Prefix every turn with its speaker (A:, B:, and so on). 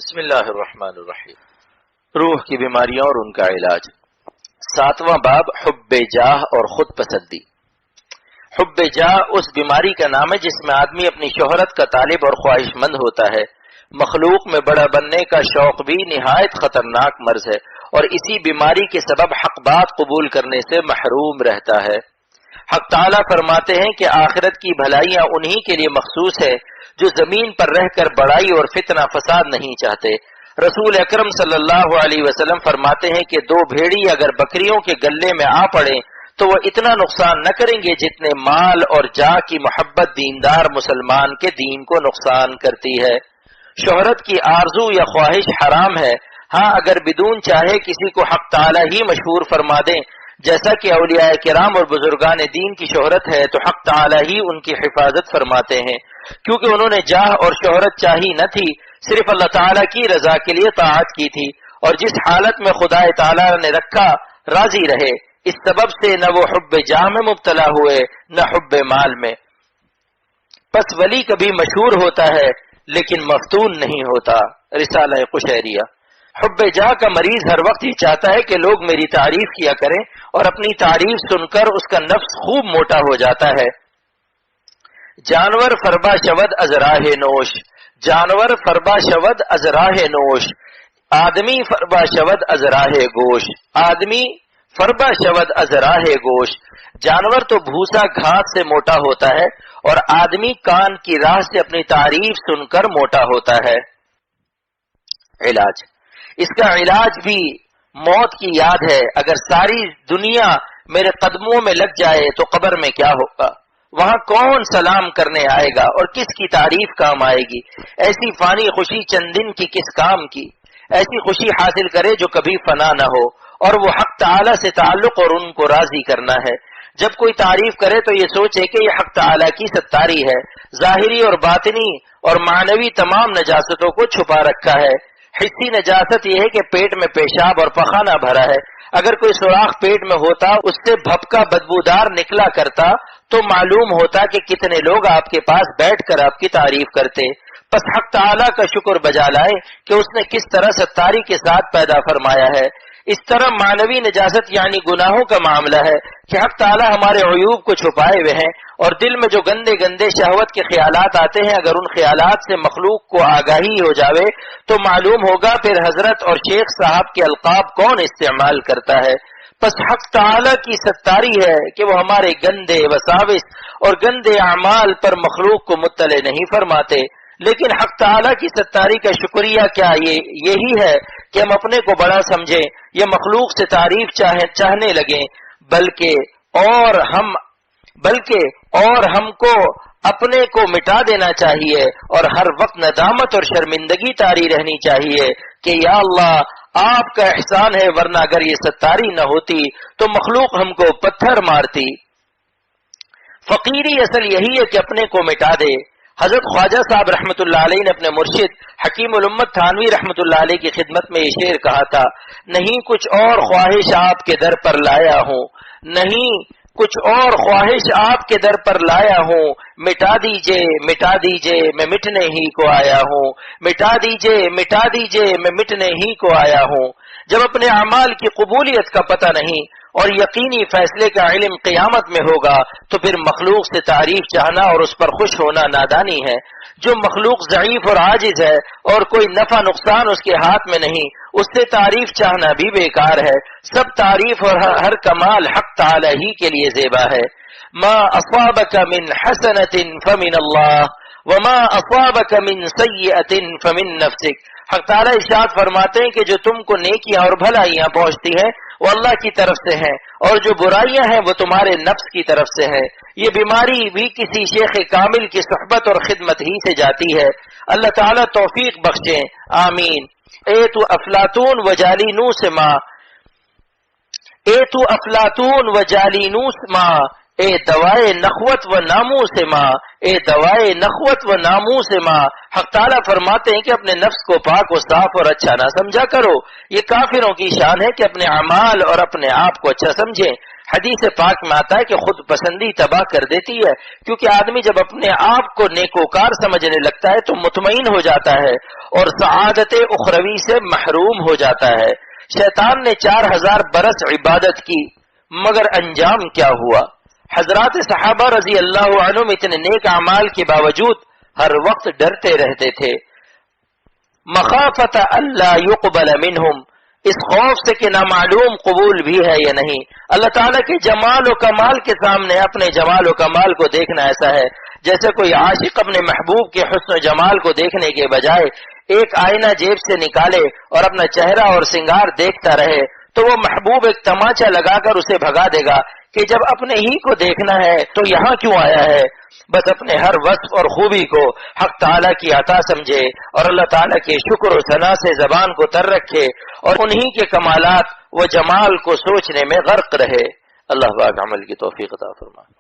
A: بسم اللہ الرحمن الرحیم. روح کی بیماریاں اور ان کا علاج. 7واں باب حب جاہ اور خود پسندی. حب جاہ اس بیماری کا نام ہے جس میں آدمی اپنی شہرت کا طالب اور خواہش مند ہوتا ہے. مخلوق میں بڑا بننے کا شوق بھی نہایت خطرناک مرض ہے اور اسی بیماری کے سبب حق بات قبول کرنے سے محروم رہتا ہے. حق تعالیٰ فرماتے ہیں کہ آخرت کی بھلائیاں انہی کے لیے مخصوص ہے جو زمین پر رہ کر بڑائی اور فتنہ فساد نہیں چاہتے. رسول اکرم صلی اللہ علیہ وسلم فرماتے ہیں کہ 2 بھیڑی اگر بکریوں کے گلے میں آ پڑیں تو وہ اتنا نقصان نہ کریں گے جتنے مال اور جاہ کی محبت دیندار مسلمان کے دین کو نقصان کرتی ہے. شہرت کی آرزو یا خواہش حرام ہے، ہاں اگر بدون چاہے کسی کو حق تعالیٰ ہی مشہور فرما دیں، جیسا کہ اولیاء کرام اور بزرگان دین کی شہرت ہے تو حق تعالیٰ ہی ان کی حفاظت فرماتے ہیں، کیونکہ انہوں نے جاہ اور شہرت چاہی نہ تھی، صرف اللہ تعالیٰ کی رضا کے لیے طاعت کی تھی، اور جس حالت میں خدا تعالیٰ نے رکھا راضی رہے، اس سبب سے نہ وہ حب جاہ میں مبتلا ہوئے نہ حب مال میں. پس ولی کبھی مشہور ہوتا ہے لیکن مفتون نہیں ہوتا. رسالہ قشیریہ. حب جاہ کا مریض ہر وقت یہ چاہتا ہے کہ لوگ میری تعریف کیا کریں اور اپنی تعریف سن کر اس کا نفس خوب موٹا ہو جاتا ہے. جانور فربا شود از راہ نوش، جانور فربا شود از راہ نوش، آدمی فربا شود از راہ گوش، آدمی فربا شود از راہ گوش. جانور تو بھوسا گھاس سے موٹا ہوتا ہے اور آدمی کان کی راہ سے اپنی تعریف سن کر موٹا ہوتا ہے. علاج. اس کا علاج بھی موت کی یاد ہے. اگر ساری دنیا میرے قدموں میں لگ جائے تو قبر میں کیا ہوگا؟ وہاں کون سلام کرنے آئے گا اور کس کی تعریف کام آئے گی؟ ایسی فانی خوشی چند دن کی کس کام کی؟ ایسی خوشی حاصل کرے جو کبھی فنا نہ ہو، اور وہ حق تعالی سے تعلق اور ان کو راضی کرنا ہے. جب کوئی تعریف کرے تو یہ سوچے کہ یہ حق تعالی کی ستاری ہے. ظاہری اور باطنی اور معنوی تمام نجاستوں کو چھپا رکھا ہے. حسی نجاست یہ ہے کہ پیٹ میں پیشاب اور پخانہ بھرا ہے. اگر کوئی سوراخ پیٹ میں ہوتا اس سے بھپکا بدبودار نکلا کرتا تو معلوم ہوتا کہ کتنے لوگ آپ کے پاس بیٹھ کر آپ کی تعریف کرتے. پس حق تعالیٰ کا شکر بجا لائے کہ اس نے کس طرح ستاری کے ساتھ پیدا فرمایا ہے. اس طرح معنوی نجاست یعنی گناہوں کا معاملہ ہے کہ حق تعالیٰ ہمارے عیوب کو چھپائے ہوئے ہیں، اور دل میں جو گندے گندے شہوت کے خیالات آتے ہیں اگر ان خیالات سے مخلوق کو آگاہی ہو جاوے تو معلوم ہوگا پھر حضرت اور شیخ صاحب کے القاب کون استعمال کرتا ہے. پس حق تعالیٰ کی ستاری ہے کہ وہ ہمارے گندے وساوس اور گندے اعمال پر مخلوق کو مطلع نہیں فرماتے. لیکن حق تعالیٰ کی ستاری کا شکریہ کیا یہی ہے کہ ہم اپنے کو بڑا سمجھیں یا مخلوق سے تعریف چاہنے لگیں، بلکہ اور ہم کو اپنے کو مٹا دینا چاہیے اور ہر وقت ندامت اور شرمندگی طاری رہنی چاہیے کہ یا اللہ آپ کا احسان ہے، ورنہ اگر یہ ستاری نہ ہوتی تو مخلوق ہم کو پتھر مارتی. فقیری اصل یہی ہے کہ اپنے کو مٹا دے. حضرت خواجہ صاحب رحمۃ اللہ علیہ نے اپنے مرشد حکیم الامت تھانوی رحمۃ اللہ علیہ کی خدمت میں یہ شعر کہا تھا: نہیں کچھ اور خواہش آپ کے در پر لایا ہوں، نہیں کچھ اور خواہش آپ کے در پر لایا ہوں، مٹا دیجئے مٹا دیجئے میں مٹنے ہی کو آیا ہوں، مٹا دیجئے مٹا دیجئے میں مٹنے ہی کو آیا ہوں. جب اپنے اعمال کی قبولیت کا پتہ نہیں اور یقینی فیصلے کا علم قیامت میں ہوگا تو پھر مخلوق سے تعریف چاہنا اور اس پر خوش ہونا نادانی ہے. جو مخلوق ضعیف اور عاجز ہے اور کوئی نفع نقصان اس کے ہاتھ میں نہیں، اس سے تعریف چاہنا بھی بیکار ہے. سب تعریف اور ہر کمال حق تعالی ہی کے لیے زیبا ہے. ما اصابک من حسنۃ فمن اللہ وما اصابک من سیئۃ فمن نفسک. حق تعالیٰ ارشاد فرماتے ہیں کہ جو تم کو نیکیاں اور بھلائیاں پہنچتی ہیں وہ اللہ کی طرف سے ہیں، اور جو برائیاں ہیں وہ تمہارے نفس کی طرف سے ہے. یہ بیماری بھی کسی شیخ کامل کی صحبت اور خدمت ہی سے جاتی ہے. اللہ تعالیٰ توفیق بخشیں، آمین. اے تو افلاطون و جالینوس ماں، اے تو افلاطون و جالینوس ماں، اے دوائے نخوت و ناموس ماں، اے دوائے نخوت و ناموس ماں. حق تعالیٰ فرماتے ہیں کہ اپنے نفس کو پاک و صاف اور اچھا نہ سمجھا کرو. یہ کافروں کی شان ہے کہ اپنے اعمال اور اپنے آپ کو اچھا سمجھیں. حدیث پاک میں آتا ہے کہ خود پسندی تباہ کر دیتی ہے، کیونکہ آدمی جب اپنے آپ کو نیکوکار سمجھنے لگتا ہے تو مطمئن ہو جاتا ہے اور سعادت اخروی سے محروم ہو جاتا ہے۔ شیطان نے 4000 برس عبادت کی، مگر انجام کیا ہوا؟ حضرات صحابہ رضی اللہ عنہم اتنے نیک اعمال کے باوجود ہر وقت ڈرتے رہتے تھے، مخافت اللہ یقبل منہم، اس خوف سے کہ نامعلوم قبول بھی ہے یا نہیں۔ اللہ تعالیٰ کے جمال و کمال کے سامنے اپنے جمال و کمال کو دیکھنا ایسا ہے جیسے کوئی عاشق اپنے محبوب کے حسن و جمال کو دیکھنے کے بجائے ایک آئینہ جیب سے نکالے اور اپنا چہرہ اور سنگار دیکھتا رہے تو وہ محبوب ایک تماچا لگا کر اسے بھگا دے گا کہ جب اپنے ہی کو دیکھنا ہے تو یہاں کیوں آیا ہے؟ بس اپنے ہر وصف اور خوبی کو حق تعالیٰ کی عطا سمجھے اور اللہ تعالیٰ کے شکر و ثنا سے زبان کو تر رکھے اور انہی کے کمالات و جمال کو سوچنے میں غرق رہے۔ اللہ پاک عمل کی توفیق عطا فرمائے۔